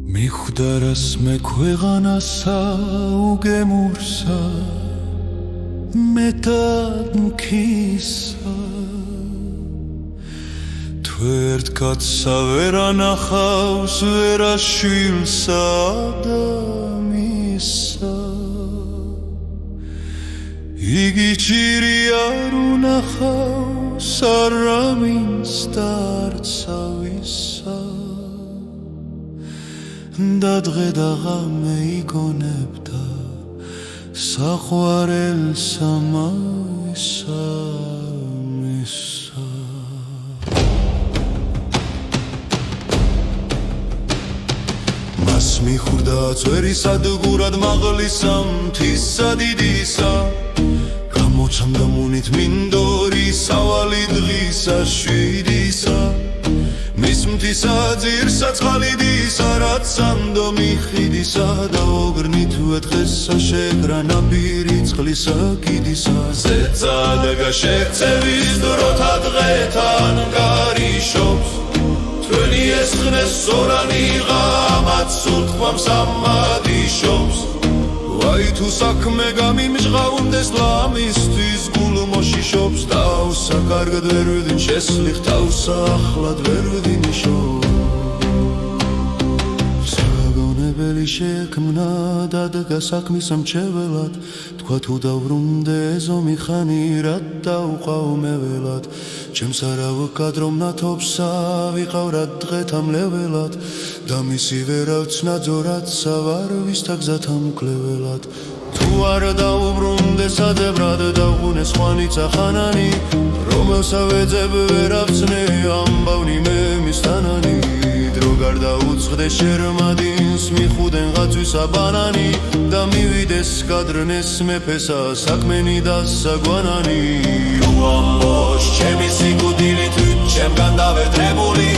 მიხვდარას მე ქვეყანასა უგემურსა მეტად მქისა თუ ერთ კაცსა ვერ ანახავს ვერა შვილსა ადამიანსა იგი ჭირი არ უნახავს არავინს და არცავისა და დღე და ღამე იგონებდა საყვარელსა მისა მას მიხვდა წვერისად გურად მაღლისა მთისა დიდისა გამოცამდა მუნით მინდორი სავალი დღისა შვიდისა მის მთისა ძირსა წყალიდისა რაც სანდომი ხიდისა და ოგრნით უეთხესა შეკრა ნაპირი წყლისა კიდისა ზეწადა შექცევის დროთა დღეთან გარიშობს თქვენი ეს ხნეს სორანი ღამაც სულთქვამს ამადიშობს ვაი თუ საქმე გამიმჟღაუნდეს ლამისთვის გულ მოშიშობს თავსა კარგად ვერ ვიდინ შესლიხ თავსა ახლად ვერ ვიდინიშო საგონებელი შექმნა დადგა საქმის მრჩეველად თქვა თუ დავბრუნდე ეზომი ხანი რად დავყავ მე ველად ჩემს არა ვკადრომ ნათობსა ვიყავ რა დღეთა მლეველად და მისი ვერავცნა ძორაცა ვარ ვისთა გზათა მკვლეველად თუ არ დავუბრუნდე საძებრად დავღუნე სხვანიცა ხანანი რომელსა ვეძებ ვერავცნე ამბავნი მე მისთანანი დრო გარდა უცხდე შერმადინს მიხვდნენ ღაცვისა ბანანი და მივიდეს გადრნეს მეფესა საქმენი და საგვანანი ამბოშ ჩემი სიკვდილით ჩემგან დავედრებული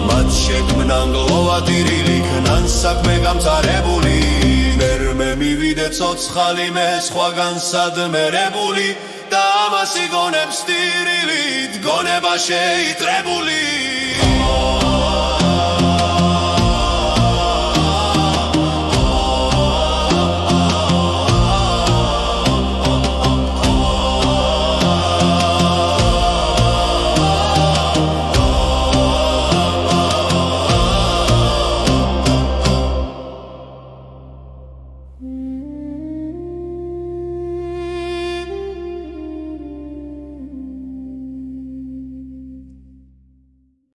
მათ შექმნან გლოვადირილი ქნან საქმე გამწარებული მერმე მივიდე ცოცხალი მე სხვაგან სადმერებული და ამას იგონებს ტირილით გონება შეიტრებული